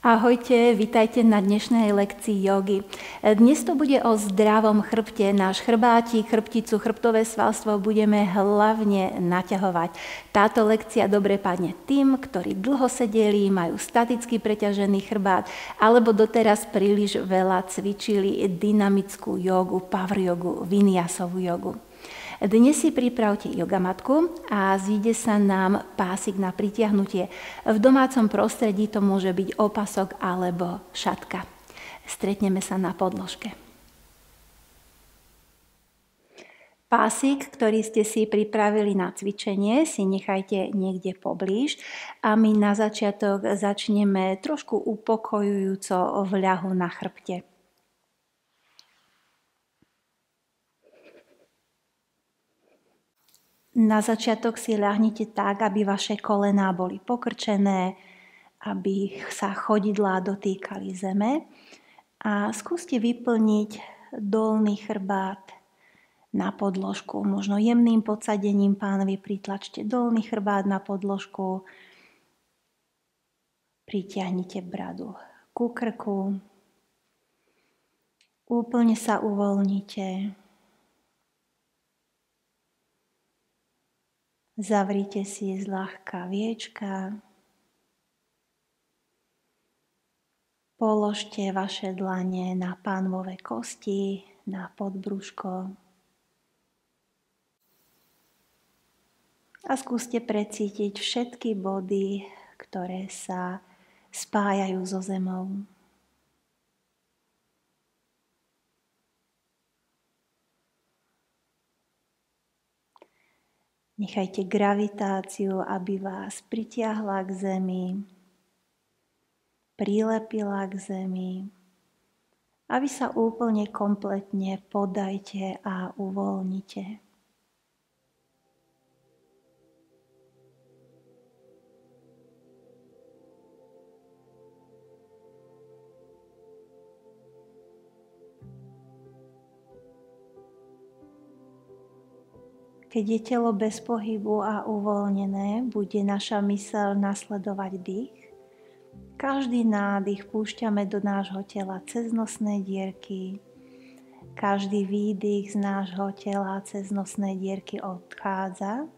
Ahojte, vitajte na dnešnej lekcii jogy. Dnes to bude o zdravom chrbte. Náš chrbátik, chrbticu, chrbtové svalstvo budeme hlavne naťahovať. Táto lekcia dobre padne tým, ktorí dlho sedeli, majú staticky preťažený chrbát, alebo doteraz príliš veľa cvičili dynamickú jogu, power jogu, vinyasovú jogu. Dnes si pripravte yogamatku a zíde sa nám pásik na pritiahnutie. V domácom prostredí to môže byť opasok alebo šatka. Stretneme sa na podložke. Pásik, ktorý ste si pripravili na cvičenie, si nechajte niekde poblíž a my na začiatok začneme trošku upokojujúco v ľahu na chrbte. Na začiatok si ľahnite tak, aby vaše kolená boli pokrčené, aby sa chodidlá dotýkali zeme a skúste vyplniť dolný chrbát na podložku. Možno jemným podsadením pánovi pritlačte dolný chrbát na podložku, pritiahnite bradu ku krku, úplne sa uvoľnite. Zavrite si zľahka viečka. Položte vaše dlane na pánvové kosti, na podbrúško. A skúste precítiť všetky body, ktoré sa spájajú so zemou. Nechajte gravitáciu, aby vás pritiahla k zemi, prilepila k zemi a vy sa úplne kompletne poddajte a uvoľnite. Keď je telo bez pohybu a uvoľnené, bude naša myseľ nasledovať dých. Každý nádych púšťame do nášho tela cez nosné dierky. Každý výdych z nášho tela cez nosné dierky odchádza.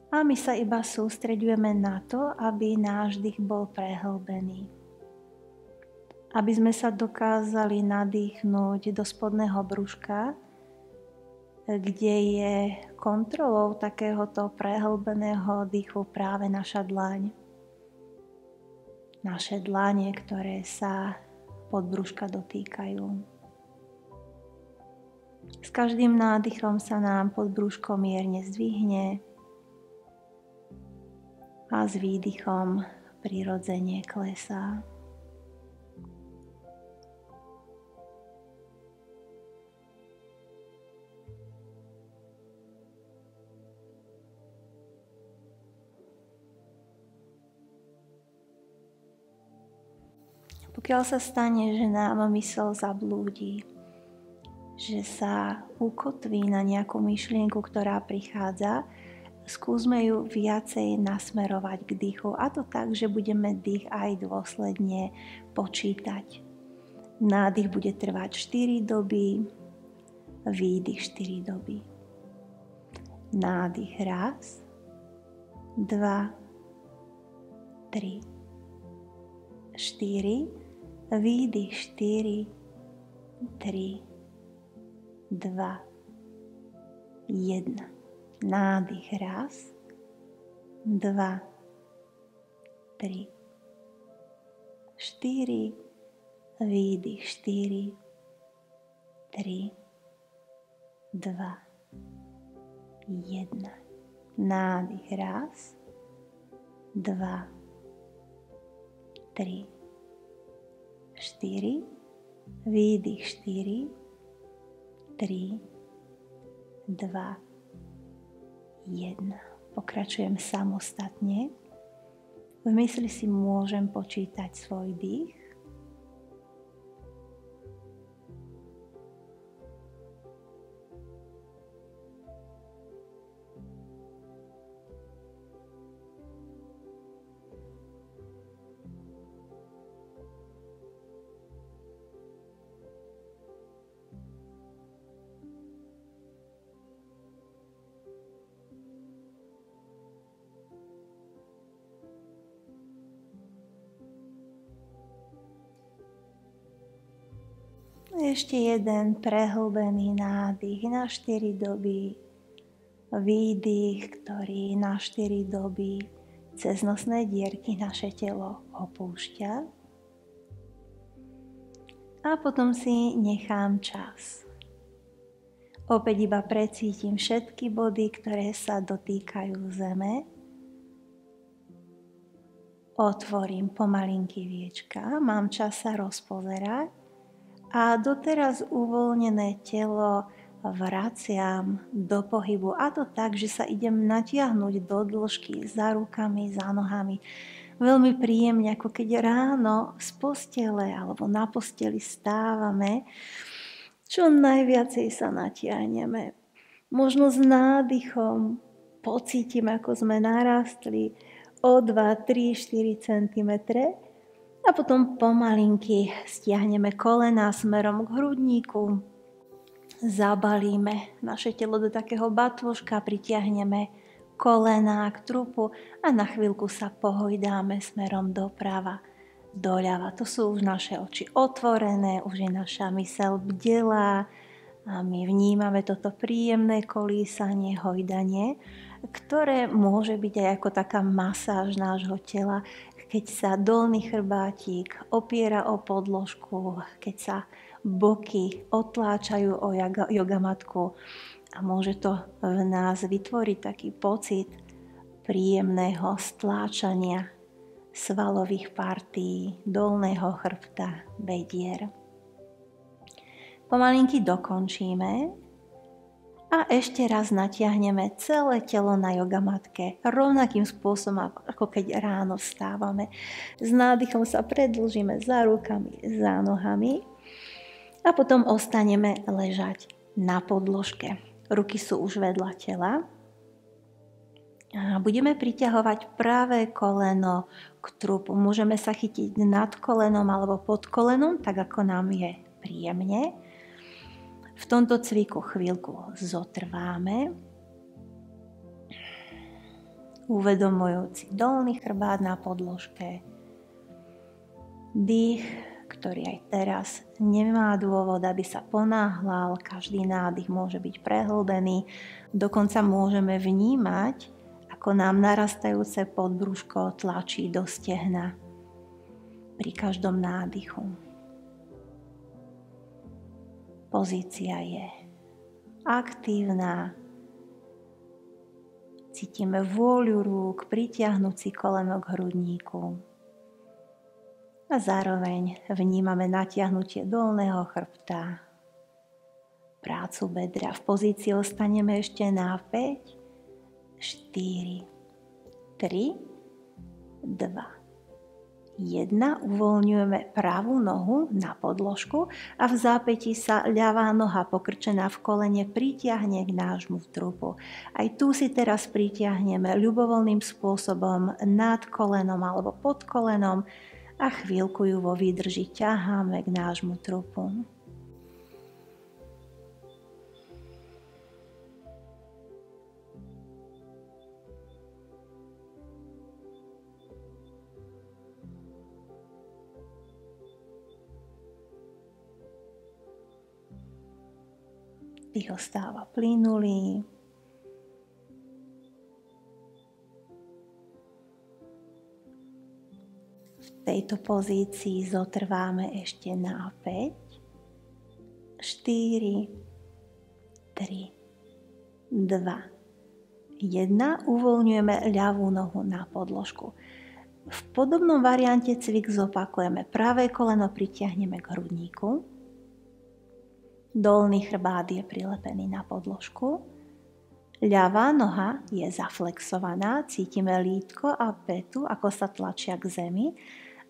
A my sa iba sústreďujeme na to, aby náš dých bol prehlbený. Aby sme sa dokázali nadýchnúť do spodného brúška, kde je kontrolou takéhoto prehlbeného dýchu práve naša dlaň. Naše dlane, ktoré sa podbrúška dotýkajú. S každým nádychom sa nám podbrúško mierne zdvihne a s výdychom prirodzene klesá. Pokiaľ sa stane, že nám myseľ zablúdi, že sa ukotví na nejakú myšlienku, ktorá prichádza, skúsme ju viacej nasmerovať k dýchu. A to tak, že budeme dých aj dôsledne počítať. Nádych bude trvať 4 doby, výdych 4 doby. Nádych 1, 2, 3, 4, výdych 4, 3, 2, 1. Nádych 1, 2, 3, 4, výdych 4, 3, 2, 1. Nádych 1, 2, 3, 4, výdych 4, 3, 2, 1. Pokračujem samostatne. V mysli si môžem počítať svoj dých. Ešte jeden prehlbený nádych na 4 doby. Výdych, ktorý na 4 doby cez nosné dierky naše telo opúšťa. A potom si nechám čas. Opäť iba precítim všetky body, ktoré sa dotýkajú zeme. Otvorím pomalinky viečka, mám čas sa rozpozerať a doteraz uvoľnené telo vraciam do pohybu. A to tak, že sa idem natiahnuť do dĺžky za rukami, za nohami. Veľmi príjemne, ako keď ráno z postele alebo na posteli stávame, čo najviacej sa natiahneme. Možno s nádychom pocítim, ako sme narastli o 2, 3, 4 cm a potom pomalinky stiahneme kolená smerom k hrudníku. Zabalíme naše telo do takého batôžka, pritiahneme kolená k trupu a na chvíľku sa pohojdáme smerom doprava, doľava. To sú už naše oči otvorené, už je naša myseľ bdelá a my vnímame toto príjemné kolísanie, hojdanie, ktoré môže byť aj ako taká masáž nášho tela, keď sa dolný chrbátik opiera o podložku, keď sa boky otláčajú o jogamatku a môže to v nás vytvoriť taký pocit príjemného stláčania svalových partií dolného chrbta, bedier. Pomalinky dokončíme a ešte raz natiahneme celé telo na jogamatke rovnakým spôsobom, ako keď ráno vstávame. S nádychom sa predĺžime za rukami, za nohami a potom ostaneme ležať na podložke. Ruky sú už vedľa tela. A budeme priťahovať pravé koleno k trupu. Môžeme sa chytiť nad kolenom alebo pod kolenom, tak ako nám je príjemne. V tomto cviku chvíľku zotrváme, uvedomujúci dolný chrbát na podložke. Dých, ktorý aj teraz nemá dôvod, aby sa ponáhľal, každý nádych môže byť prehlbený, dokonca môžeme vnímať, ako nám narastajúce podbrúško tlačí do stehna pri každom nádychu. Pozícia je aktívna, cítime vôľu rúk pritiahnuť si koleno k hrudníku a zároveň vnímame natiahnutie dolného chrbta, prácu bedra. V pozícii ostaneme ešte na 5, 4, 3, 2, 1. Uvoľňujeme pravú nohu na podložku a v zápätí sa ľavá noha pokrčená v kolene pritiahne k nášmu trupu. Aj tu si teraz pritiahneme ľubovoľným spôsobom nad kolenom alebo pod kolenom a chvíľku ju vo výdrži ťaháme k nášmu trupu. Dých ostáva plynulý. V tejto pozícii zotrváme ešte na 5, 4, 3, 2, 1. Uvoľňujeme ľavú nohu na podložku. V podobnom variante cvik zopakujeme. Pravé koleno pritiahneme k hrudníku. Dolný chrbát je prilepený na podložku. Ľavá noha je zaflexovaná, cítime lítko a pätu, ako sa tlačia k zemi.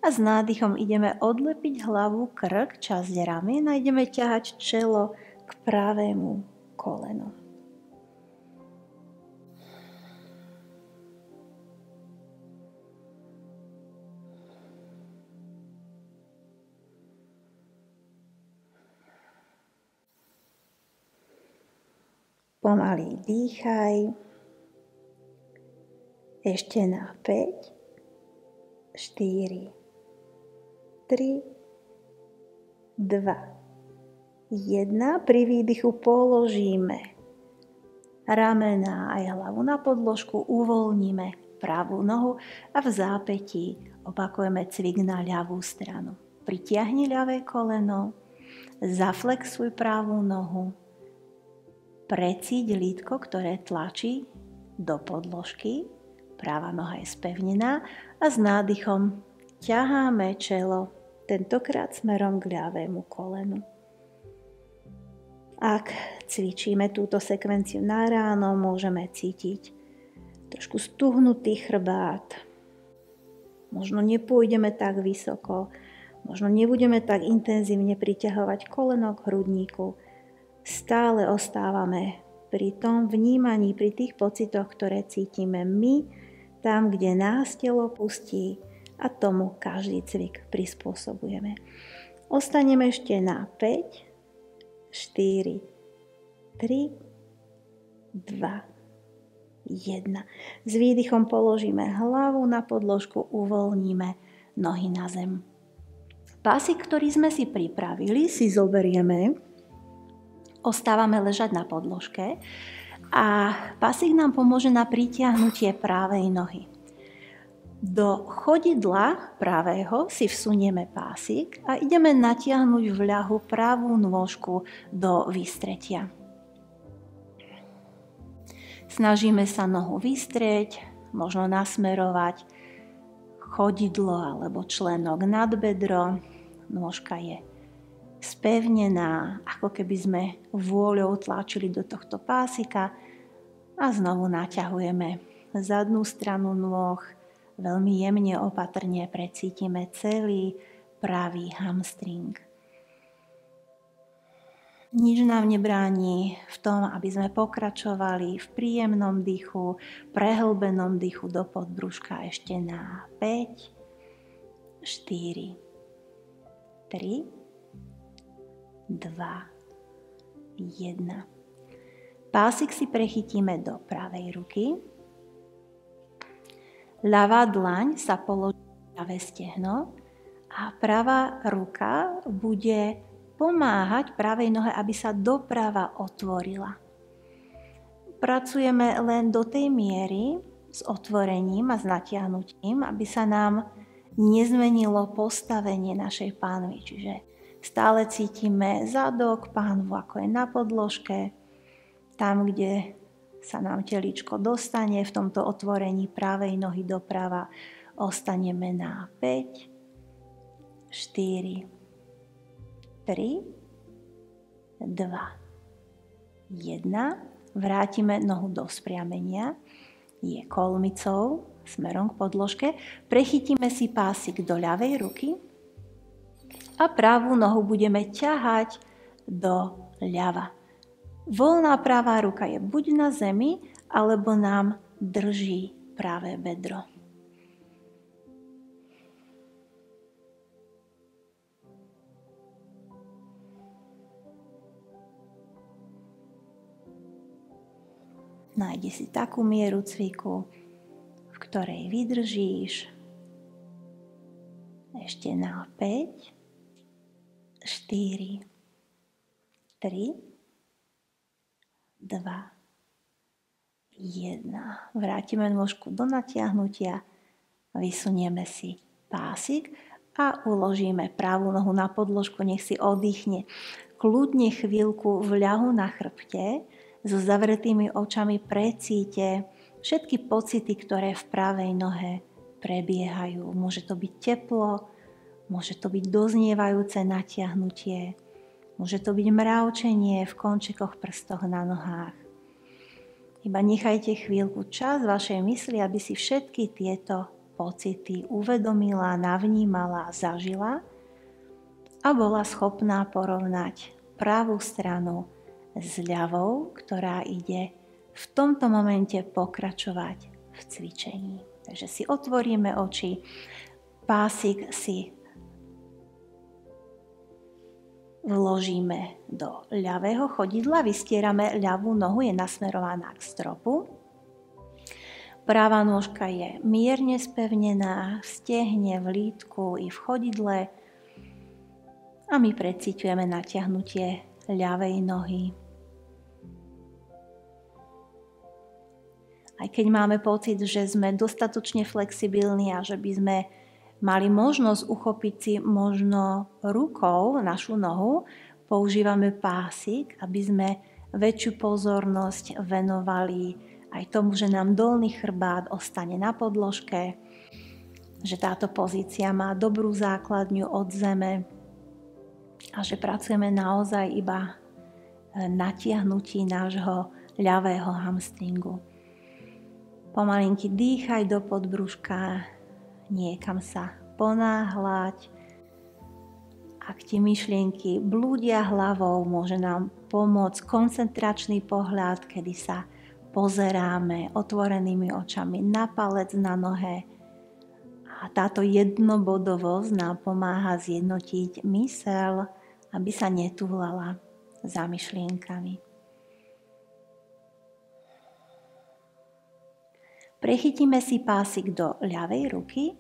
A s nádychom ideme odlepiť hlavu, krk, časť ramien a ideme ťahať čelo k pravému kolenu. Pomaly dýchaj. Ešte na 5, 4, 3, 2, 1. 1. Uvoľňujeme ľavú nohu na podložku. V podobnom variante cvik zopakujeme. Pravé koleno pritiahneme k hrudníku. Dolný chrbát je prilepený na podložku. Ľavá noha je zaflexovaná, cítime lítko a pätu, ako sa tlačia k zemi. A s nádychom ideme odlepiť hlavu, krk, časť ramien a ideme ťahať čelo k pravému kolenu. Dých ostáva plynulý. 1. Pri výdychu položíme ramená aj hlavu na podložku, uvoľníme pravú nohu a v zápätí opakujeme cvik na ľavú stranu. Pritiahni ľavé koleno, zaflexuj pravú nohu, precíť lítko, ktoré tlačí do podložky, práva noha je spevnená a s nádychom ťaháme čelo, tentokrát smerom k ľavému kolenu. Ak cvičíme túto sekvenciu na ráno, môžeme cítiť trošku stuhnutý chrbát. Možno nepôjdeme tak vysoko, možno nebudeme tak intenzívne priťahovať koleno k hrudníku. Stále ostávame pri tom vnímaní, pri tých pocitoch, ktoré cítime my, tam, kde nás telo pustí a tomu každý cvik prispôsobujeme. Ostaneme ešte na 5, 4, 3, 2, 1. S výdychom položíme hlavu na podložku, uvoľníme nohy na zem. Pásik, ktorý sme si pripravili, si zoberieme, ostávame ležať na podložke a pásik nám pomôže na pritiahnutie pravej nohy. Do chodidla pravého si vsunieme pásik a ideme natiahnuť v ľahu pravú nôžku do výstretia. Snažíme sa nohu vystrieť, možno nasmerovať chodidlo alebo členok nad bedro. Nôžka je spevnená, ako keby sme vôľou tlačili do tohto pásika a znovu naťahujeme zadnú stranu nôh. Veľmi jemne, opatrne precítime celý pravý hamstring. Nič nám nebráni v tom, aby sme pokračovali v príjemnom dýchu, prehlbenom dýchu do podbrúška ešte na 5, 4, 3, 2, 1. Pásik si prechytíme do pravej ruky. Ľavá dlaň sa položí na ľavé stehno a pravá ruka bude pomáhať pravej nohe, aby sa doprava otvorila. Pracujeme len do tej miery s otvorením a s natiahnutím, aby sa nám nezmenilo postavenie našej pánvy. Čiže stále cítime zadok, pánvu, ako je na podložke, tam, kde sa nám teličko dostane v tomto otvorení pravej nohy doprava, ostaneme na 5, 4, 3, 2, 1. Vrátime nohu do spriamenia, je kolmicou smerom k podložke. Prechytíme si pásik do ľavej ruky a pravú nohu budeme ťahať do ľava. Voľná pravá ruka je buď na zemi, alebo nám drží pravé bedro. Nájdi si takú mieru cviku, v ktorej vydržíš. Ešte na 5, 4, 3, 2, 1. Vrátime nôžku do natiahnutia, vysunieme si pásik a uložíme pravú nohu na podložku, nech si oddychne. Kľudne chvíľku v ľahu na chrbte, so zavretými očami precíte všetky pocity, ktoré v pravej nohe prebiehajú. Môže to byť teplo, môže to byť doznievajúce natiahnutie, môže to byť mravčenie v končekoch prstoch na nohách. Iba nechajte chvíľku čas vašej mysli, aby si všetky tieto pocity uvedomila, navnímala, zažila a bola schopná porovnať pravú stranu s ľavou, ktorá ide v tomto momente pokračovať v cvičení. Takže si otvoríme oči, pásik si vložíme do ľavého chodidla, vystierame ľavú nohu, je nasmerovaná k stropu. Pravá nôžka je mierne spevnená v stehne, v lítku i v chodidle a my precíťujeme natiahnutie ľavej nohy. Aj keď máme pocit, že sme dostatočne flexibilní a že by sme mali možnosť uchopiť si možno rukou našu nohu, používame pásik, aby sme väčšiu pozornosť venovali aj tomu, že nám dolný chrbát ostane na podložke, že táto pozícia má dobrú základňu od zeme a že pracujeme naozaj iba natiahnutí nášho ľavého hamstringu. Pomalinky dýchaj do podbruška, niekam sa ponáhľať. Ak ti myšlienky blúdia hlavou, môže nám pomôcť koncentračný pohľad, kedy sa pozeráme otvorenými očami na palec na nohe. A táto jednobodovosť nám pomáha zjednotiť myseľ, aby sa netúlala za myšlienkami. Prechytíme si pásik do ľavej ruky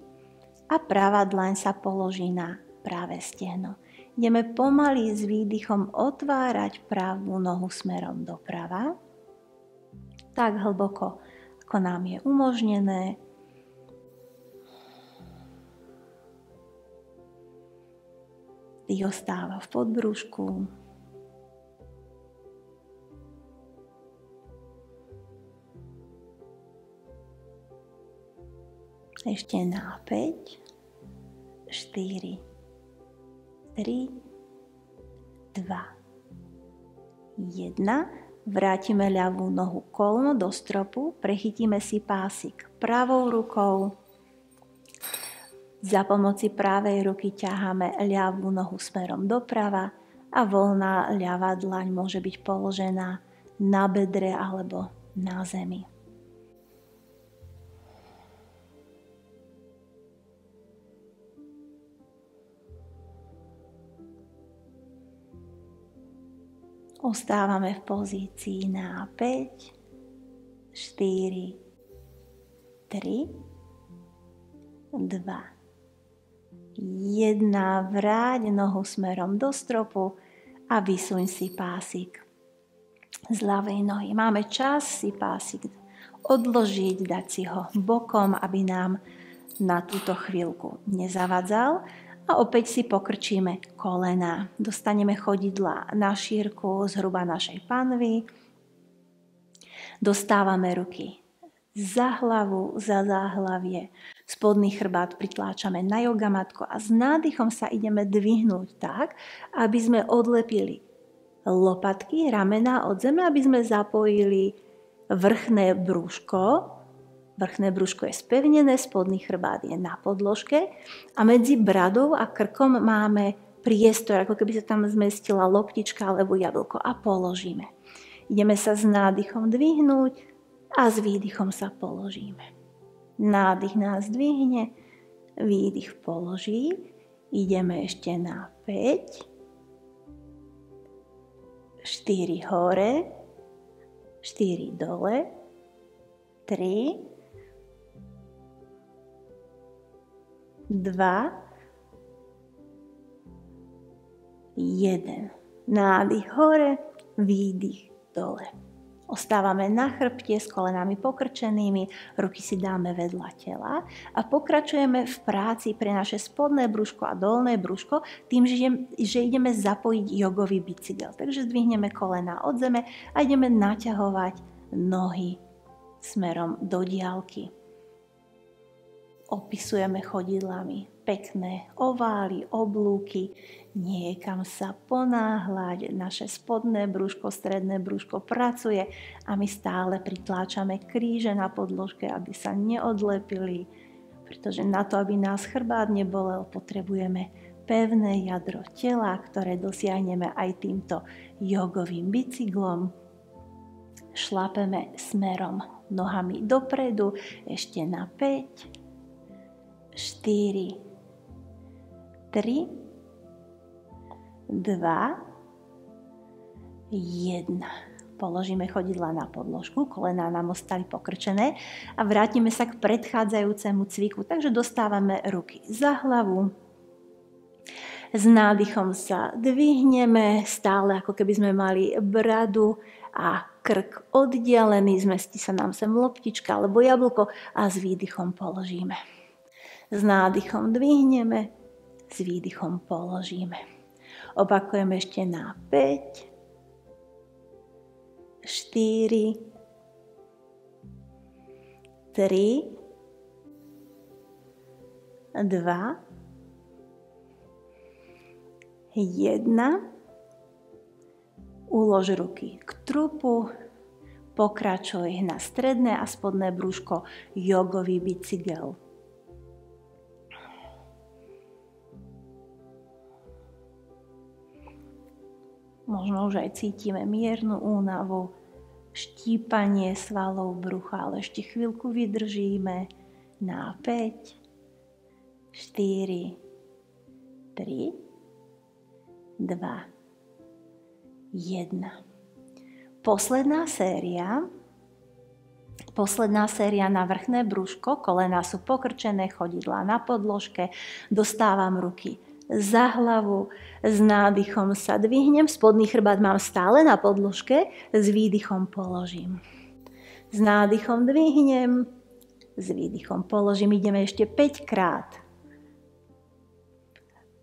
a pravá dlaň sa položí na pravé stehno. Ideme pomaly s výdychom otvárať pravú nohu smerom doprava, tak hlboko, ako nám je umožnené. Dých ostáva v podbrúšku. Ešte na 5, 4, 3, 2, 1. Vrátime ľavú nohu kolmo do stropu, prechytíme si pásik pravou rukou. Za pomoci pravej ruky ťaháme ľavú nohu smerom doprava a voľná ľavá dlaň môže byť položená na bedre alebo na zemi. Ostávame v pozícii na 5, 4, 3, 2, 1. Vráť nohu smerom do stropu a vysuň si pásik z ľavej nohy. Máme čas si pásik odložiť, dať si ho bokom, aby nám na túto chvíľku nezavadzal. A opäť si pokrčíme kolená. Dostaneme chodidlá na šírku zhruba našej panvy. Dostávame ruky za hlavu, za záhlavie. Spodný chrbát pritláčame na yogamatku a s nádychom sa ideme dvihnúť tak, aby sme odlepili lopatky, ramená od zeme, aby sme zapojili vrchné brúško. Vrchné brúško je spevnené, spodný chrbát je na podložke a medzi bradou a krkom máme priestor, ako keby sa tam zmestila loptička alebo jablko a položíme. Ideme sa s nádychom dvihnúť a s výdychom sa položíme. Nádych nás dvihne, výdych položí. Ideme ešte na 5, 4 hore, 4 dole, 3, 2, 1. Nádych hore, výdych dole. Ostávame na chrbte s kolenami pokrčenými, ruky si dáme vedľa tela a pokračujeme v práci pre naše spodné brúško a dolné brúško tým, že ideme zapojiť jogový bicykel. Takže zdvihneme kolená od zeme a ideme naťahovať nohy smerom do diaľky. Opisujeme chodidlami pekné ovály, oblúky, niekam sa ponáhľať, naše spodné brúško, stredné brúško pracuje a my stále pritláčame kríže na podložke, aby sa neodlepili, pretože na to, aby nás chrbát nebolel, potrebujeme pevné jadro tela, ktoré dosiahneme aj týmto jogovým bicyklom. Šlapeme smerom nohami dopredu, ešte na 5, 4, 3, 2, 1. Položíme chodidlá na podložku, kolená nám ostali pokrčené a vrátime sa k predchádzajúcemu cviku. Takže dostávame ruky za hlavu. S nádychom sa dvihneme, stále ako keby sme mali bradu a krk oddelený, zmestí sa nám sem loptička alebo jablko a s výdychom položíme. S nádychom dvihneme, s výdychom položíme. Opakujeme ešte na 5, 4, 3, 2, 1. Ulož ruky k trupu, pokračuj na stredné a spodné brúško, jogový bicykel. Možno už aj cítime miernu únavu, štípanie svalov brucha, ale ešte chvíľku vydržíme na 5, 4, 3, 2, 1. Posledná séria na vrchné brúško, kolená sú pokrčené, chodidlá na podložke, dostávam ruky za hlavu, s nádychom sa dvihnem, spodný chrbát mám stále na podložke, s výdychom položím. S nádychom dvihnem, s výdychom položím, ideme ešte 5 krát,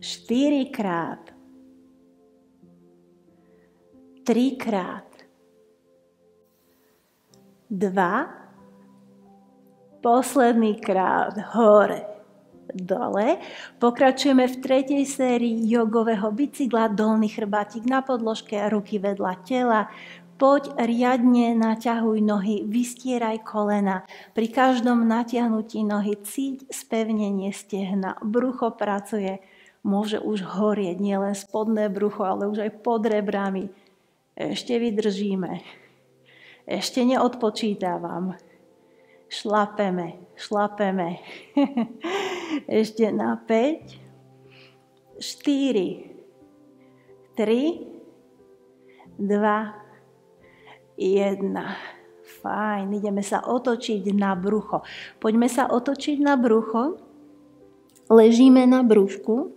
4 krát, 3 krát, 2, posledný krát, hore, dole. Pokračujeme v tretej sérii jogového bicykla, dolný chrbátik na podložke, ruky vedľa tela. Poď riadne, naťahuj nohy, vystieraj kolena. Pri každom natiahnutí nohy cíť spevnenie stehna, brucho pracuje, môže už horieť nielen spodné brucho, ale už aj pod rebrami. Ešte vydržíme. Ešte neodpočítavam. Šlapeme. Ešte na 5, 4, 3, 2, 1. Fajn, ideme sa otočiť na brucho. Poďme sa otočiť na brucho. Ležíme na brúšku.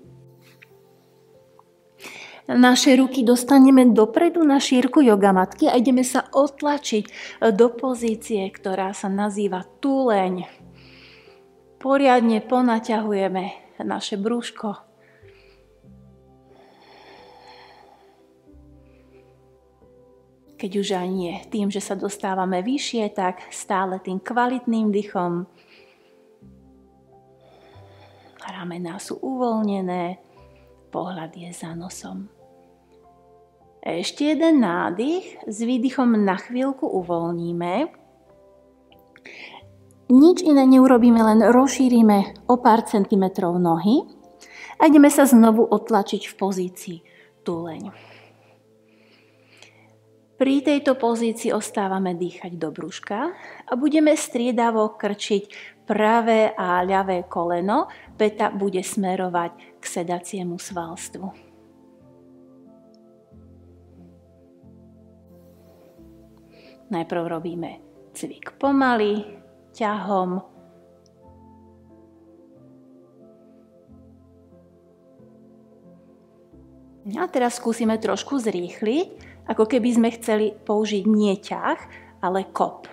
Naše ruky dostaneme dopredu na šírku jogamatky a ideme sa otlačiť do pozície, ktorá sa nazýva túleň. Poriadne ponaťahujeme naše brúško. Keď už aj nie tým, že sa dostávame vyššie, tak stále tým kvalitným dychom. Ramená sú uvoľnené, pohľad je za nosom. Ešte jeden nádych, s výdychom na chvíľku uvoľníme. Nič iné neurobíme, len rozšírime o pár centimetrov nohy a ideme sa znovu otlačiť v pozícii túleň. Pri tejto pozícii ostávame dýchať do brúška a budeme striedavo krčiť pravé a ľavé koleno. Päta bude smerovať k sedaciemu svalstvu. Najprv robíme cvik pomaly, ťahom. A teraz skúsime trošku zrýchliť, ako keby sme chceli použiť nie ťah, ale kop.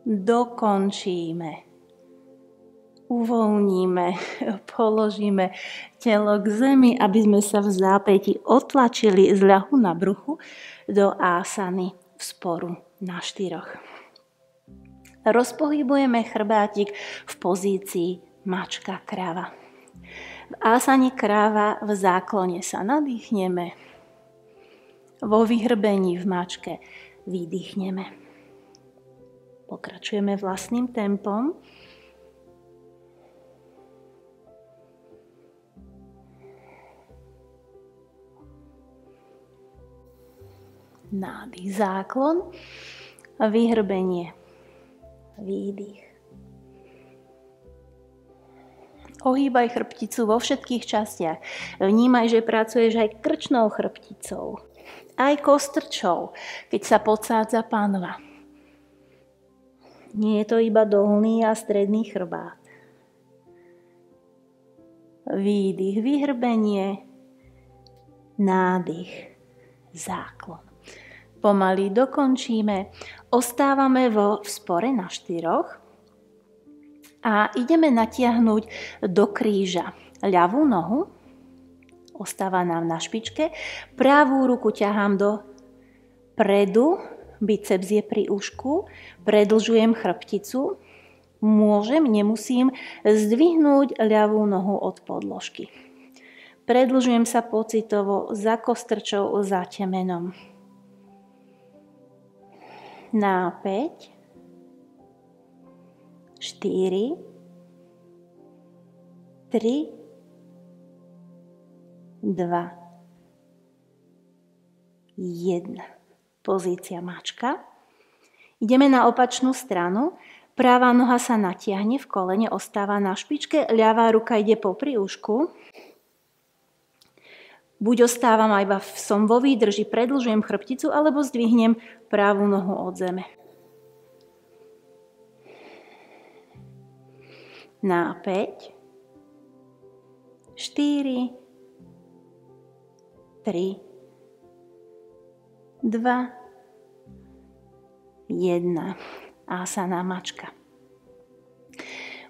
Dokončíme. Uvoľníme, položíme telo k zemi, aby sme sa v zápäti otlačili z ľahu na bruchu do asany v sporu na 4. Rozpohybujeme chrbátik v pozícii mačka kráva. V asani kráva v záklone sa nadýchneme, vo vyhrbení v mačke vydýchneme. Pokračujeme vlastným tempom. Nádych, záklon, vyhrbenie, výdych. Ohýbaj chrbticu vo všetkých častiach. Vnímaj, že pracuješ aj krčnou chrbticou. Aj kostrčou, keď sa podsádza panva. Nie je to iba dolný a stredný chrbát. Výdych, vyhrbenie, nádych, záklon. Pomaly dokončíme. Ostávame vo vzpore na 4 a ideme natiahnuť do kríža ľavú nohu. Ostáva nám na špičke. Pravú ruku ťahám do predu. Biceps je pri ušku. Predlžujem chrbticu. Môžem, nemusím zdvihnúť ľavú nohu od podložky. Predlžujem sa pocitovo za kostrčou, za temenom. Na 5, 4, 3, 2, 1. Pozícia mačka. Ideme na opačnú stranu. Pravá noha sa natiahne v kolene, ostáva na špičke, ľavá ruka ide popri ušku. Buď ostávam iba som vo výdrži, predĺžujem chrbticu, alebo zdvihnem pravú nohu od zeme. Na 5, 4, 3, 2, 1. Asana mačka.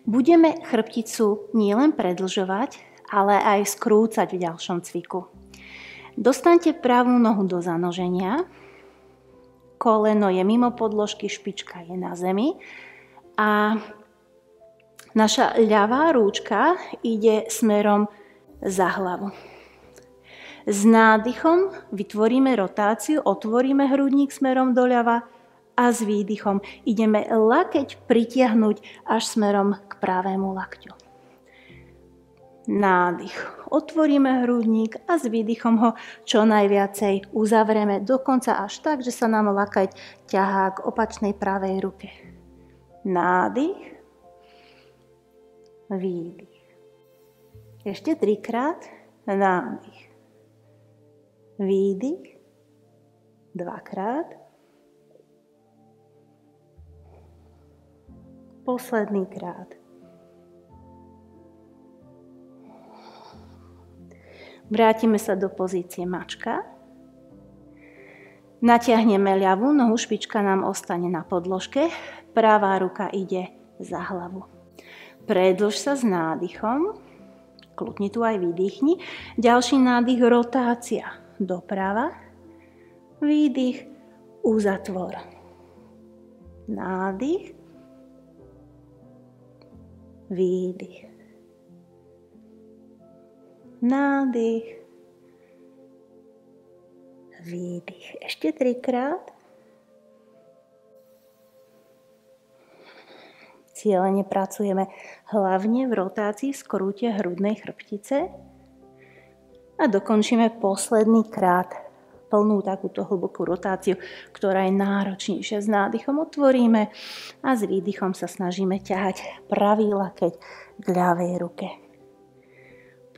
Budeme chrbticu nielen predĺžovať, ale aj skrúcať v ďalšom cviku. Dostaňte pravú nohu do zanoženia, koleno je mimo podložky, špička je na zemi a naša ľavá rúčka ide smerom za hlavu. S nádychom vytvoríme rotáciu, otvoríme hrudník smerom doľava a s výdychom ideme lakeť pritiahnuť až smerom k pravému lakťu. Nádych. Otvoríme hrudník a s výdychom ho čo najviacej uzavrieme, dokonca až tak, že sa nám lakeť ťahá k opačnej pravej ruke. Nádych. Výdych. Ešte 3-krát. Nádych. Výdych. 2-krát. Posledný krát. Vrátime sa do pozície mačka. Natiahneme ľavú nohu, špička nám ostane na podložke. Pravá ruka ide za hlavu. Predĺž sa s nádychom. Kľudne tu aj vydýchni. Ďalší nádych, rotácia doprava. Výdych, uzatvor. Nádych. Výdych. Nádych. Výdych. Ešte 3-krát. Cielene pracujeme hlavne v rotácii v skrúte hrudnej chrbtice. A dokončíme posledný krát plnú takúto hlbokú rotáciu, ktorá je náročnejšia. S nádychom otvoríme a s výdychom sa snažíme ťahať pravý lakeť k ľavej ruke.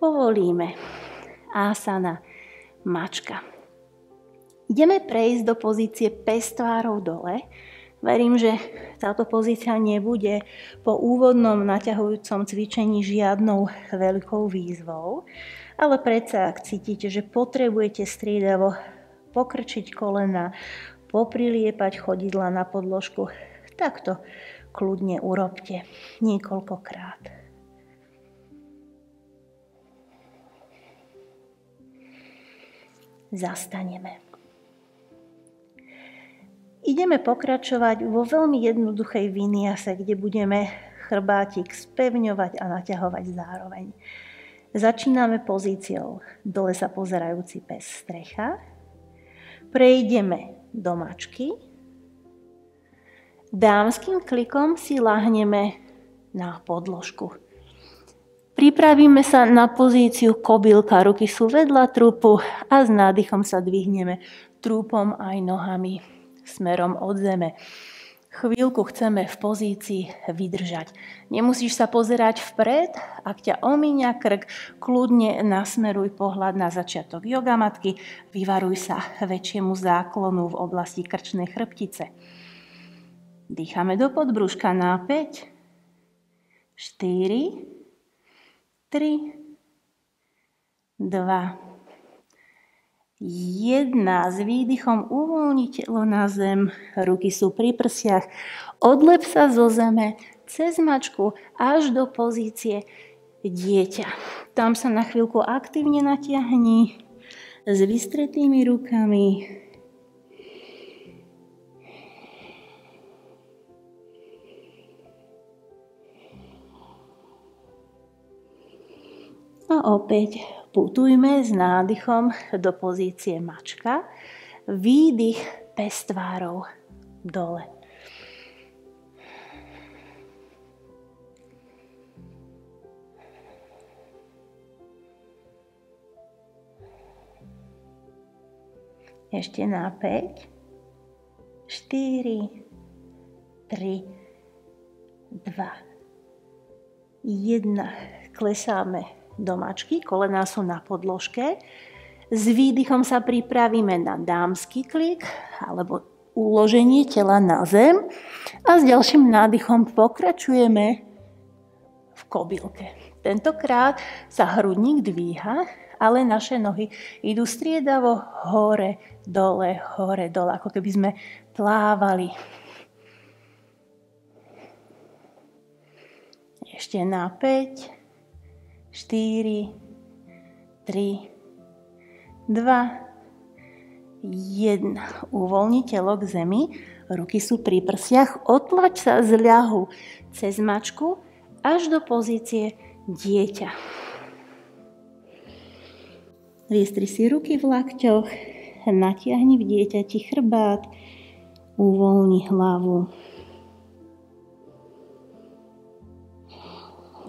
Povolíme. Asana mačka. Ideme prejsť do pozície pes tvárou dole. Verím, že táto pozícia nebude po úvodnom naťahujúcom cvičení žiadnou veľkou výzvou, ale predsa ak cítite, že potrebujete striedavo pokrčiť kolena, popriliepať chodidla na podložku, tak to kľudne urobte niekoľkokrát. Zastaneme. Ideme pokračovať vo veľmi jednoduchej vinyase, kde budeme chrbátik spevňovať a naťahovať zároveň. Začíname pozíciou dole sa pozerajúci pes strecha. Prejdeme do mačky. Dámskym klikom si ľahneme na podložku. Pripravíme sa na pozíciu kobylka. Ruky sú vedľa trupu a s nádychom sa dvihneme trupom aj nohami smerom od zeme. Chvíľku chceme v pozícii vydržať. Nemusíš sa pozerať vpred, ak ťa omíňa krk, kľudne nasmeruj pohľad na začiatok jogamatky, vyvaruj sa väčšiemu záklonu v oblasti krčnej chrbtice. Dýchame do podbrúška na 5, 4, 3, 2, 1. S výdychom uvoľni telo na zem, ruky sú pri prsiach, odlep sa zo zeme cez mačku až do pozície dieťa. Tam sa na chvíľku aktívne natiahni s vystretými rukami. A opäť putujme s nádychom do pozície mačka. Výdych pes tvárou dole. Ešte na 5, 4, 3, 2, 1. Klesáme do mačky, kolená sú na podložke. S výdychom sa pripravíme na dámsky klik alebo uloženie tela na zem a s ďalším nádychom pokračujeme v kobylke. Tentokrát sa hrudník dvíha, ale naše nohy idú striedavo hore, dole, ako keby sme plávali. Ešte na 5, 4, 3, 2, 1. Uvoľni telo k zemi, ruky sú pri prsiach, otlač sa z ľahu cez mačku až do pozície dieťa. Viestri si ruky v lakťoch, natiahni v dieťati chrbát, uvoľni hlavu.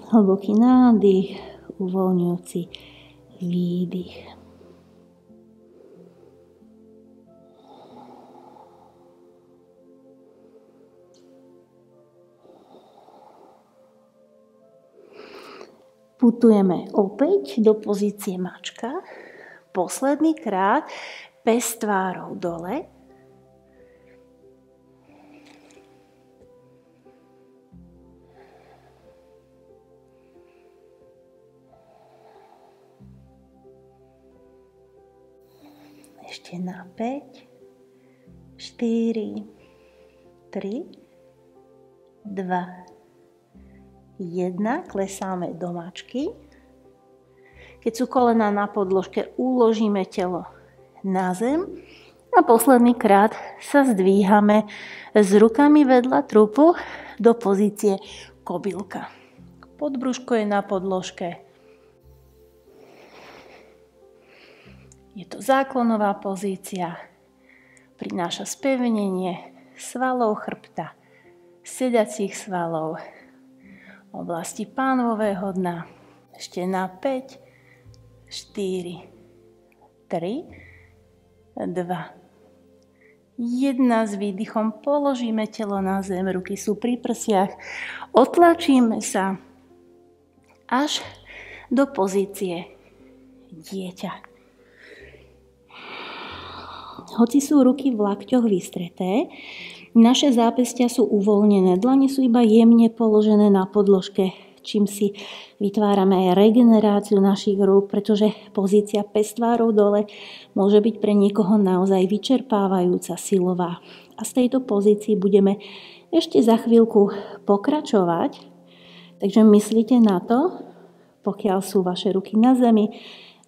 Hlboký nádych, uvoľňujúci výdych. Putujeme opäť do pozície mačka. Posledný krát pes tvárou dole. Ešte na 5, 4, 3, 2, 1. Klesáme do mačky. Keď sú kolená na podložke, uložíme telo na zem a posledný krát sa zdvíhame s rukami vedľa trupu do pozície kobylka. Podbrúško je na podložke. Je to záklonová pozícia. Prináša spevnenie svalov chrbta, sedacích svalov, oblasti pánvového dna. Ešte na 5, 4, 3, 2, 1. S výdychom položíme telo na zem, ruky sú pri prsiach, otlačíme sa až do pozície dieťa. Hoci sú ruky v lakťoch vystreté, naše zápestia sú uvoľnené, dlane sú iba jemne položené na podložke, čím si vytvárame aj regeneráciu našich rúk, pretože pozícia pes tvárou dole môže byť pre niekoho naozaj vyčerpávajúca, silová. A z tejto pozícii budeme ešte za chvíľku pokračovať, takže myslíte na to, pokiaľ sú vaše ruky na zemi,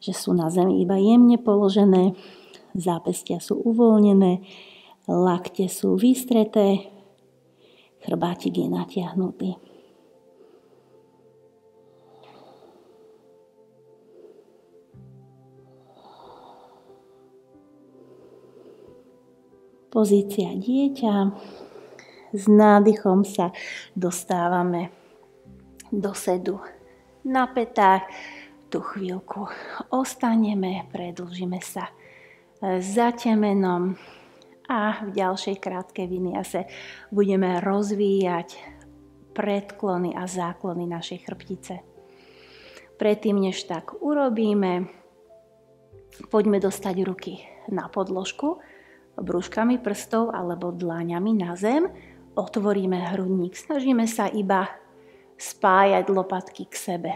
že sú na zemi iba jemne položené, zápestia sú uvoľnené, lakte sú vystreté, chrbátik je natiahnutý. Pozícia dieťa. S nádychom sa dostávame do sedu na pätách. Tu chvíľku ostaneme, predĺžime sa za temenom A v ďalšej krátkej vinyase budeme rozvíjať predklony a záklony našej chrbtice. Predtým, než tak urobíme, poďme dostať ruky na podložku, brúškami prstov alebo dlaňami na zem, otvoríme hrudník. Snažíme sa iba spájať lopatky k sebe.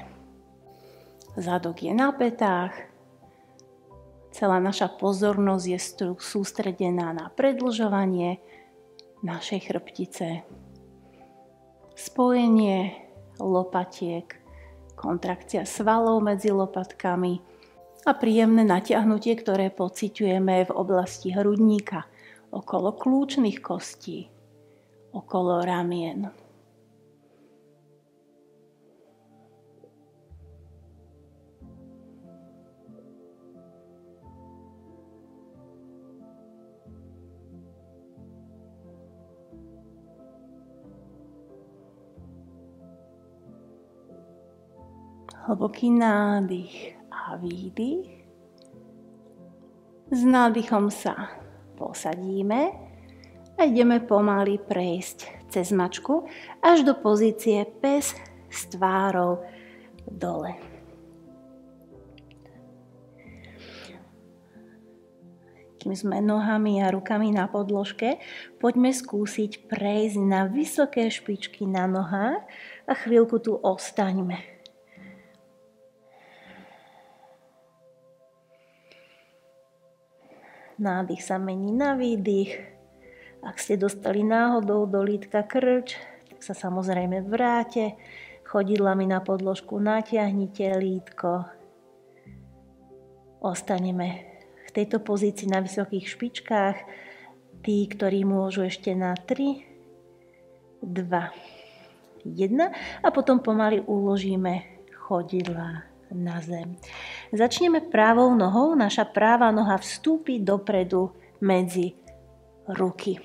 Zadok je na pätách, celá naša pozornosť je sústredená na predĺžovanie našej chrbtice. Spojenie lopatiek, kontrakcia svalov medzi lopatkami a príjemné natiahnutie, ktoré pociťujeme v oblasti hrudníka, okolo kľúčnych kostí, okolo ramien. Hlboký nádych a výdych. S nádychom sa posadíme a ideme pomaly prejsť cez mačku až do pozície pes s tvárou dole. Kým sme nohami a rukami na podložke, poďme skúsiť prejsť na vysoké špičky na nohách a chvíľku tu ostaňme. Nádych sa mení na výdych. Ak ste dostali náhodou do lítka krč, tak sa samozrejme vráte. Chodidlami na podložku natiahnite lítko. Ostaneme v tejto pozícii na vysokých špičkách. Tí, ktorí môžu ešte na 3, 2, 1 a potom pomaly uložíme chodidlá na zem. Začneme pravou nohou. Naša práva noha vstúpi dopredu medzi ruky.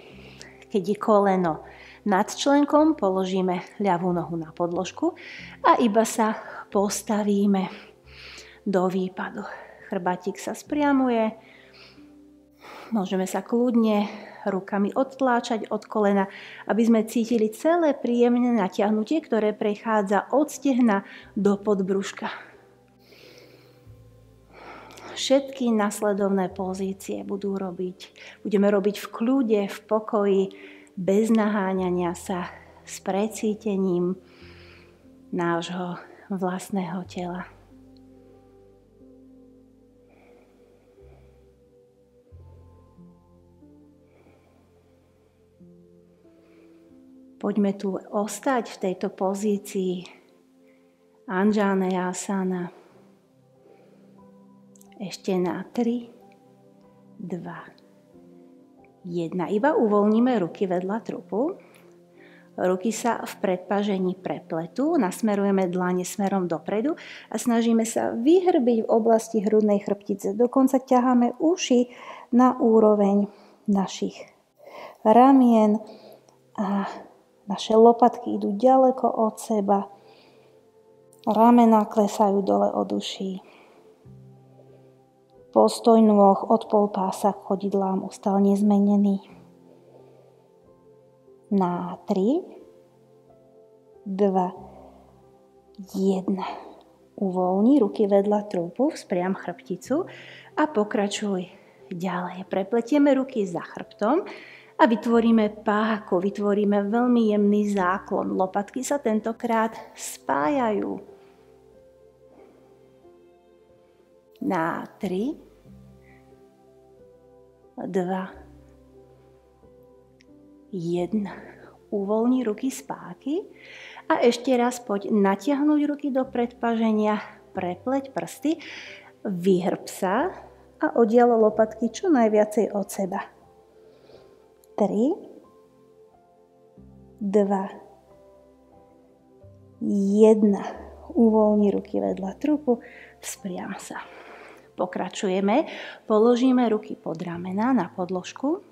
Keď je koleno nad členkom, položíme ľavú nohu na podložku a iba sa postavíme do výpadu. Chrbátik sa spriamuje. Môžeme sa kľudne rukami odtláčať od kolena, aby sme cítili celé príjemné natiahnutie, ktoré prechádza od stehna do podbruška. Všetky nasledovné pozície budeme robiť v kľude, v pokoji, bez naháňania sa, s precítením nášho vlastného tela. Poďme tu ostať v tejto pozícii Anjaneyasana. Ešte na 3, 2, 1. Iba uvoľníme ruky vedľa trupu. Ruky sa v predpažení prepletú, nasmerujeme dlane smerom dopredu a snažíme sa vyhrbiť v oblasti hrudnej chrbtice. Dokonca ťaháme uši na úroveň našich ramien a naše lopatky idú ďaleko od seba. Ramená klesajú dole od uší. Postoj nôh od polpása k chodidlám ostal nezmenený. Na 3, 2, 1. Uvoľni ruky vedľa trupu, vzpriam chrbticu a pokračuj ďalej. Prepletieme ruky za chrbtom a vytvoríme páku, vytvoríme veľmi jemný záklon. Lopatky sa tentokrát spájajú. Na 3, 2, 1. Uvoľni ruky z páky a ešte raz poď natiahnuť ruky do predpaženia, prepleť prsty, vyhrb sa a oddial lopatky čo najviacej od seba. 3, 2, 1. Uvoľni ruky vedľa trupu, vzpriam sa. Pokračujeme, položíme ruky pod ramená na podložku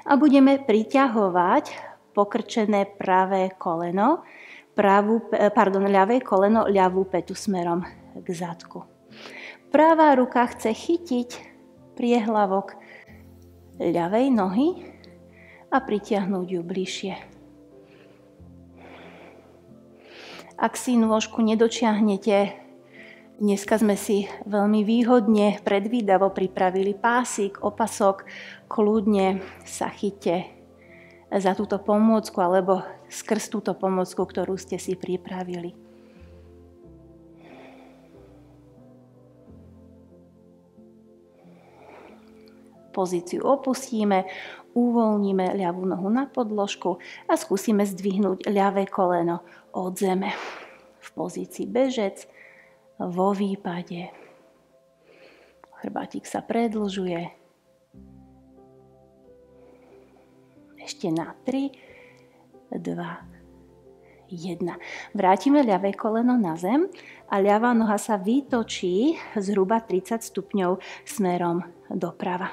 a budeme priťahovať pokrčené pravé koleno, ľavé koleno, ľavú pätu smerom k zadku. Pravá ruka chce chytiť priehlavok ľavej nohy a pritiahnuť ju bližšie. Ak si nôžku nedočiahnete, dneska sme si veľmi výhodne predvídavo pripravili pásik, opasok, kľudne sa chyťte za túto pomôcku alebo skrz túto pomôcku, ktorú ste si pripravili. Pozíciu opustíme, uvoľníme ľavú nohu na podložku a skúsime zdvihnúť ľavé koleno od zeme. V pozícii bežec, vo výpade. Chrbátik sa predĺžuje. Ešte na 3, 2, 1. Vrátime ľavé koleno na zem a ľavá noha sa vytočí zhruba 30 stupňov smerom doprava.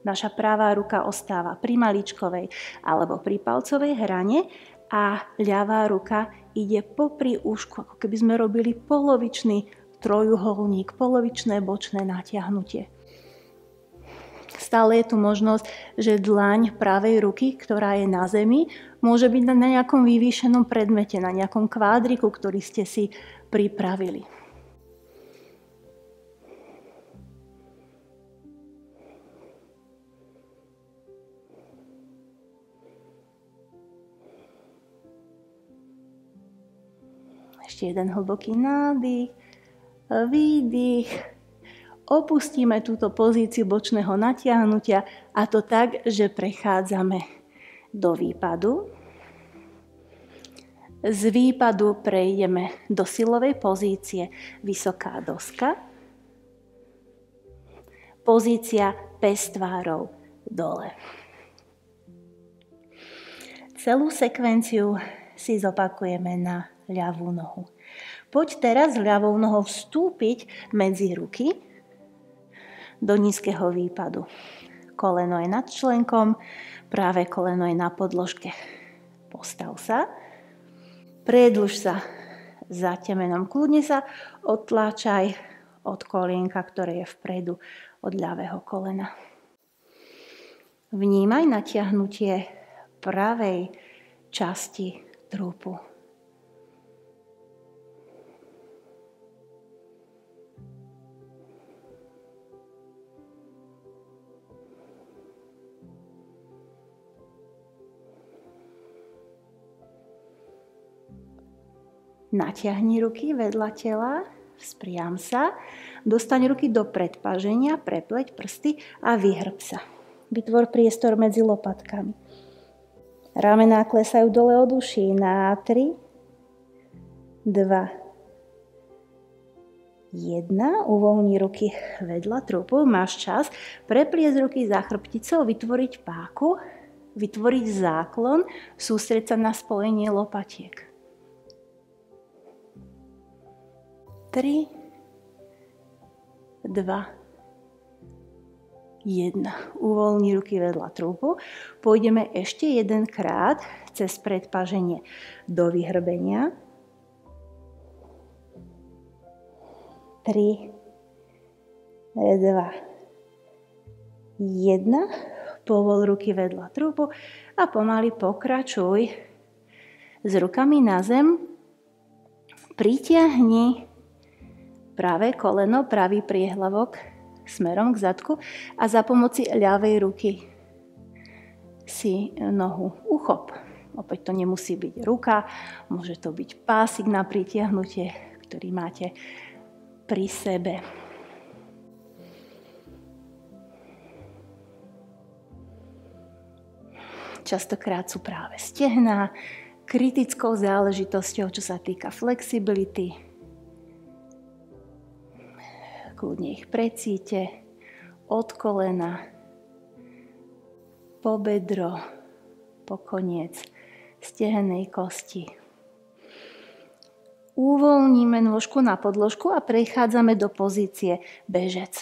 Naša pravá ruka ostáva pri maličkovej alebo pri palcovej hrane a ľavá ruka ide popri ušku, ako keby sme robili polovičný trojuholník, polovičné bočné natiahnutie. Stále je tu možnosť, že dlaň pravej ruky, ktorá je na zemi, môže byť na nejakom vyvýšenom predmete, na nejakom kvádriku, ktorý ste si pripravili. Ešte jeden hlboký nádych, výdych. Opustíme túto pozíciu bočného natiahnutia a to tak, že prechádzame do výpadu. Z výpadu prejdeme do silovej pozície vysoká doska. Pozícia pes tvárou dole. Celú sekvenciu si zopakujeme na ľavú nohu. Poď teraz ľavou nohou vstúpiť medzi ruky do nízkeho výpadu. Koleno je nad členkom, práve koleno je na podložke. Postav sa, predĺž sa za temenom, kľudne sa odtláčaj od kolienka, ktoré je vpredu od ľavého kolena. Vnímaj natiahnutie pravej časti trupu. Natiahni ruky vedľa tela, vzpriam sa, dostaň ruky do predpaženia, prepleť prsty a vyhrb sa. Vytvor priestor medzi lopatkami. Ramená klesajú dole od uší na 3, 2, 1. Uvoľni ruky vedľa trupu, máš čas prepliesť ruky za chrbticou, vytvoriť páku, vytvoriť záklon, sústrieť sa na spojenie lopatiek. 3, 2, 1. Uvoľni ruky vedľa trupu. Pôjdeme ešte jedenkrát cez predpaženie do vyhrbenia. 3, 2, 1. Povol ruky vedľa trupu a pomaly pokračuj s rukami na zem. Pritiahni pravé koleno, pravý priehlavok smerom k zadku a za pomoci ľavej ruky si nohu uchop. Opäť to nemusí byť ruka, môže to byť pásik na pritiahnutie, ktorý máte pri sebe. Častokrát sú práve stehná kritickou záležitosťou, čo sa týka flexibility. Kľudne ich precíte od kolena po bedro, po koniec stehennej kosti. Uvoľníme nôžku na podložku a prechádzame do pozície bežec.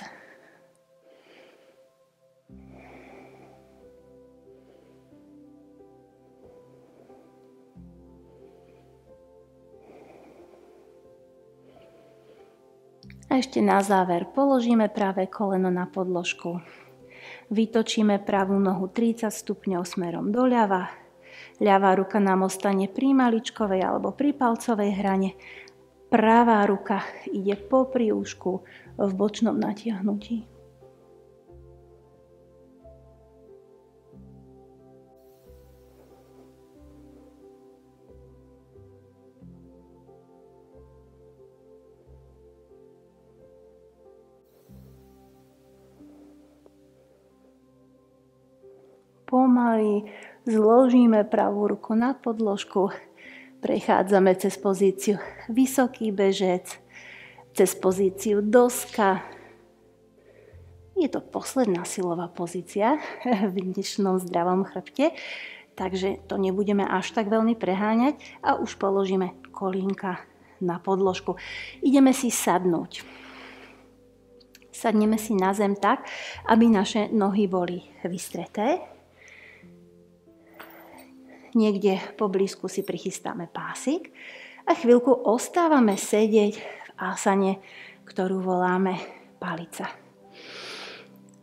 A ešte na záver položíme pravé koleno na podložku. Vytočíme pravú nohu 30 stupňov smerom doľava. Ľavá ruka nám ostane pri maličkovej alebo pri palcovej hrane. Pravá ruka ide popri úšku v bočnom natiahnutí. Pomaly zložíme pravú ruku na podložku. Prechádzame cez pozíciu vysoký bežec, cez pozíciu doska. Je to posledná silová pozícia v dnešnom zdravom chrbte, takže to nebudeme až tak veľmi preháňať a už položíme kolínka na podložku. Ideme si sadnúť. Sadneme si na zem tak, aby naše nohy boli vystreté. Niekde poblízku si prichystáme pásik a chvíľku ostávame sedieť v asane, ktorú voláme palica.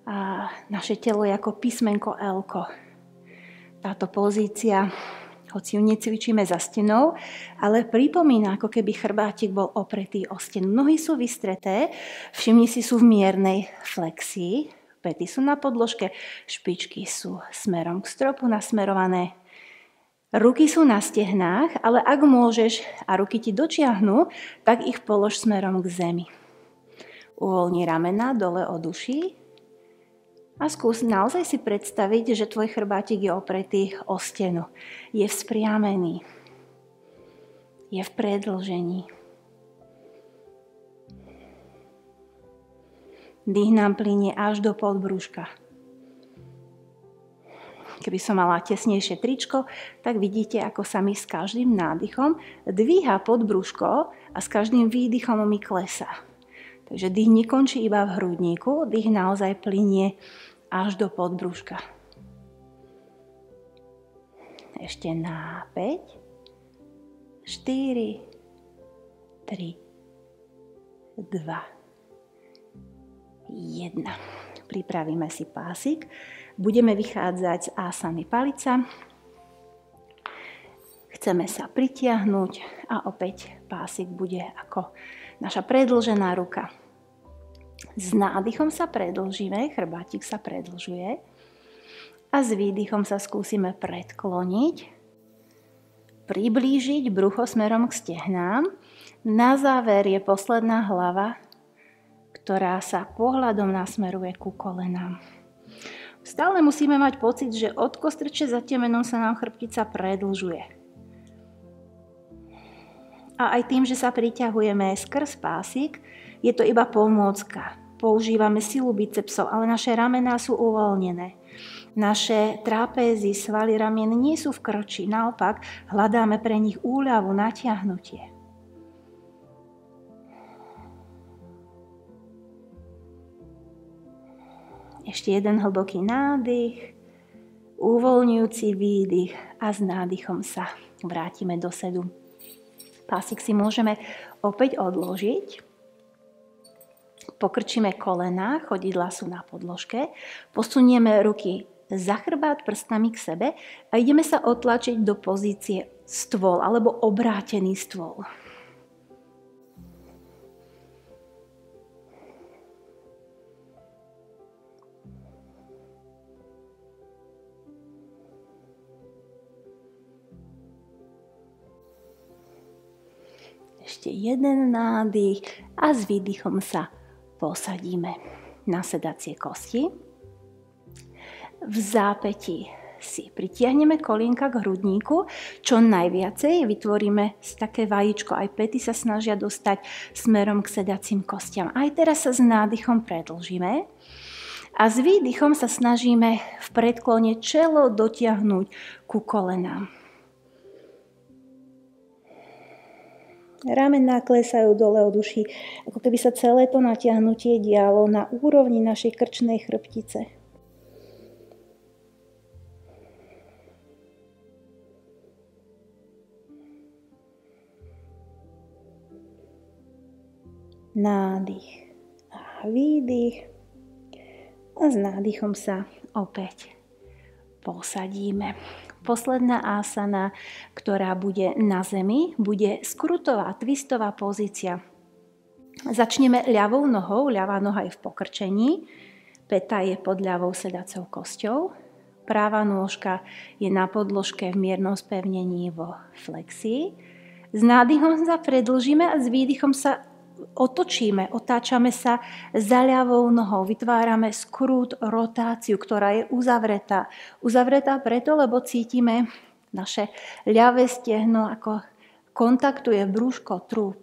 A naše telo je ako písmenko L-ko. Táto pozícia, hoci ju necvičíme za stenou, ale pripomína, ako keby chrbátik bol opretý o stenu. Nohy sú vystreté, všimni si, sú v miernej flexii, päty sú na podložke, špičky sú smerom k stropu nasmerované. Ruky sú na stehnách, ale ak môžeš a ruky ti dočiahnu, tak ich polož smerom k zemi. Uvoľni ramená dole od uší a skús naozaj si predstaviť, že tvoj chrbátik je opretý o stenu. Je vzpriamený. Je v predĺžení. Dých nám plynie až do podbrúška. Keby som mala tesnejšie tričko, tak vidíte, ako sa mi s každým nádychom dvíha podbrúško a s každým výdychom mi klesá. Takže dých nekončí iba v hrudníku, dých naozaj plynie až do podbrúška. Ešte na 5, 4, 3, 2, 1. Pripravíme si pásik. Budeme vychádzať z asany palica. Chceme sa pritiahnuť a opäť pásik bude ako naša predĺžená ruka. S nádychom sa predĺžime, chrbátik sa predĺžuje a s výdychom sa skúsime predkloniť, priblížiť brucho smerom k stehnám. Na záver je posledná hlava, ktorá sa pohľadom nasmeruje ku kolenám. Stále musíme mať pocit, že od kostrče za temenom sa nám chrbtica predĺžuje. A aj tým, že sa priťahujeme skrz pásik, je to iba pomôcka. Používame silu bicepsov, ale naše ramená sú uvoľnené. Naše trapézy, svaly ramien nie sú v krči, naopak hľadáme pre nich úľavu, natiahnutie. Ešte jeden hlboký nádych, uvoľňujúci výdych a s nádychom sa vrátime do sedu. Pásik si môžeme opäť odložiť. Pokrčíme kolená, chodidlá sú na podložke. Posunieme ruky za chrbát prstami k sebe a ideme sa otlačiť do pozície stôl alebo obrátený stôl. Ešte jeden nádych a s výdychom sa posadíme na sedacie kosti. V zápätí si pritiahneme kolienka k hrudníku, čo najviacej vytvoríme také vajíčko. Aj päty sa snažia dostať smerom k sedacím kostiam. Aj teraz sa s nádychom predĺžime a s výdychom sa snažíme v predklone čelo dotiahnuť ku kolenám. Ramená klesajú dole od uší, ako keby sa celé to natiahnutie dialo na úrovni našej krčnej chrbtice. Nádych a výdych. A s nádychom sa opäť posadíme. Posledná asana, ktorá bude na zemi, bude skrutová, twistová pozícia. Začneme ľavou nohou, ľavá noha je v pokrčení, päta je pod ľavou sedacou kosťou, práva nôžka je na podložke v miernom spevnení vo flexii. S nádychom sa predĺžime a s výdychom sa otáčame sa za ľavou nohou, vytvárame skrút, rotáciu, ktorá je uzavretá. Uzavretá preto, lebo cítime naše ľavé stehno, ako kontaktuje brúško, trúb.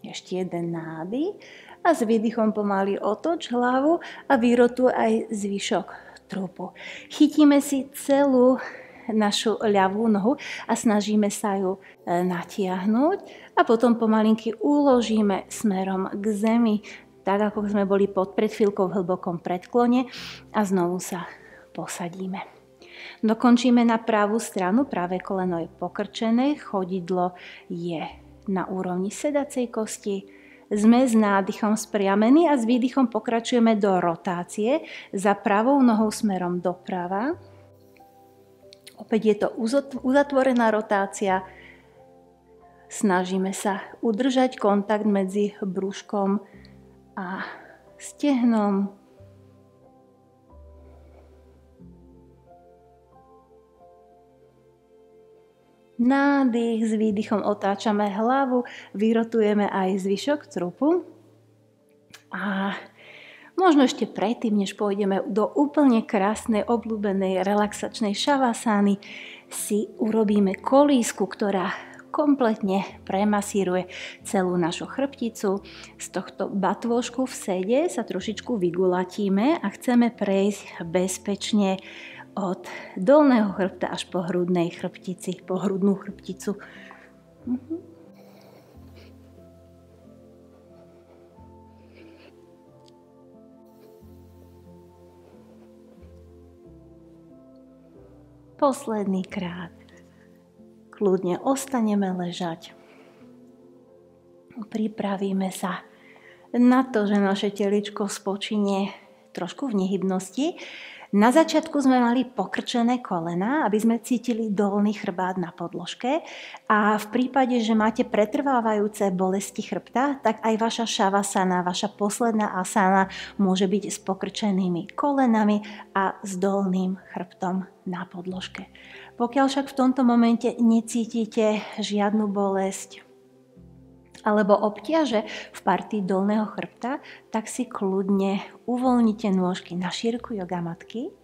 Ešte jeden nádych. A s výdychom pomaly otoč hlavu a vyrotuj aj zvyšok trupu. Chytíme si celú našu ľavú nohu a snažíme sa ju natiahnuť a potom pomalinky uložíme smerom k zemi, tak ako sme boli pred chvíľkou v hlbokom predklone a znovu sa posadíme. Dokončíme na pravú stranu, pravé koleno je pokrčené, chodidlo je na úrovni sedacej kosti. Sme s nádychom spriamení a s výdychom pokračujeme do rotácie za pravou nohou smerom doprava. Opäť je to uzatvorená rotácia. Snažíme sa udržať kontakt medzi brúškom a stehnom. Nádych, s výdychom otáčame hlavu, vyrotujeme aj zvyšok trupu. A možno ešte predtým, než pôjdeme do úplne krásnej, obľúbenej, relaxačnej šavasány, si urobíme kolísku, ktorá kompletne premasíruje celú našu chrbticu. Z tohto batôžku v sede sa trošičku vygulatíme a chceme prejsť bezpečne od dolného chrbta až po hrudnej chrbtici, po hrudnú chrbticu. Posledný krát. Kľudne ostaneme ležať. Pripravíme sa na to, že naše teličko spočinie trošku v nehybnosti. Na začiatku sme mali pokrčené kolená, aby sme cítili dolný chrbát na podložke a v prípade, že máte pretrvávajúce bolesti chrbta, tak aj vaša šavasana, vaša posledná asana môže byť s pokrčenými kolenami a s dolným chrbtom na podložke. Pokiaľ však v tomto momente necítite žiadnu bolesť alebo obťaže v partii dolného chrbta, tak si kľudne uvoľnite nôžky na šírku jogamatky.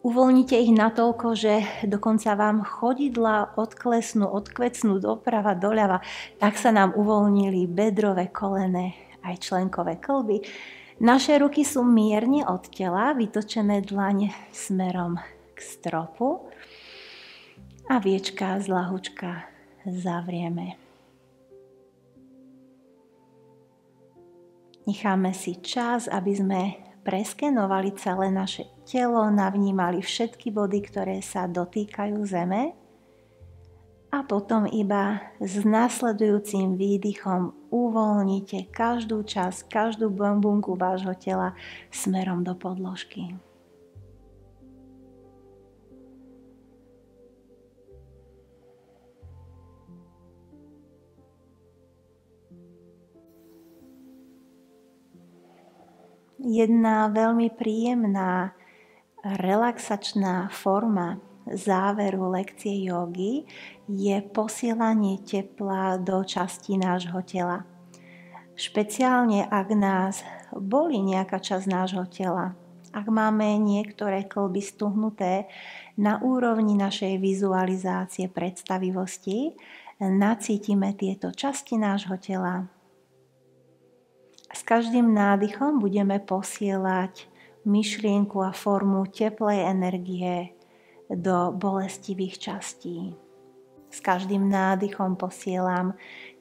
Uvoľnite ich natoľko, že dokonca vám chodidlá odkvecnú doprava, doľava, tak sa nám uvoľnili bedrové, kolené aj členkové kĺby. Naše ruky sú mierne od tela, vytočené dlane smerom k stropu a viečka z ľahučka zavrieme. Necháme si čas, aby sme preskenovali celé naše telo, navnímali všetky body, ktoré sa dotýkajú zeme a potom iba s nasledujúcim výdychom uvoľnite každú časť, každú bunku vášho tela smerom do podložky. Jedna veľmi príjemná relaxačná forma záveru lekcie jogy je posielanie tepla do časti nášho tela. Špeciálne, ak nás bolí nejaká časť nášho tela, ak máme niektoré kĺby stuhnuté na úrovni našej vizualizácie predstavivosti, nacítime tieto časti nášho tela. S každým nádychom budeme posielať myšlienku a formu teplej energie do bolestivých častí. S každým nádychom posielam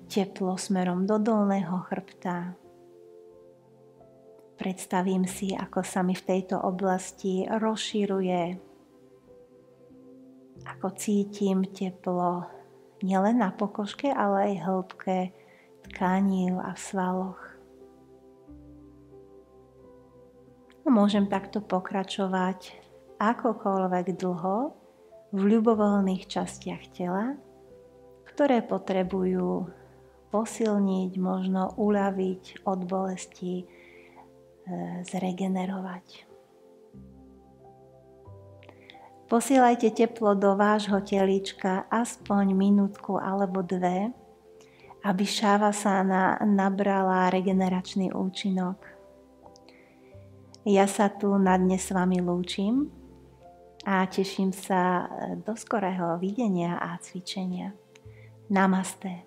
teplo smerom do dolného chrbta. Predstavím si, ako sa mi v tejto oblasti rozširuje ako cítim teplo nielen na pokožke, ale aj hĺbke tkanív a v svaloch. A môžem takto pokračovať akokoľvek dlho v ľubovoľných častiach tela, ktoré potrebujú posilniť, možno uľaviť od bolesti, zregenerovať. Posielajte teplo do vášho telíčka aspoň minútku alebo dve, aby šavasana nabrala regeneračný účinok. Ja sa tu na dnes s vami lúčim a teším sa do skorého videnia a cvičenia. Namaste.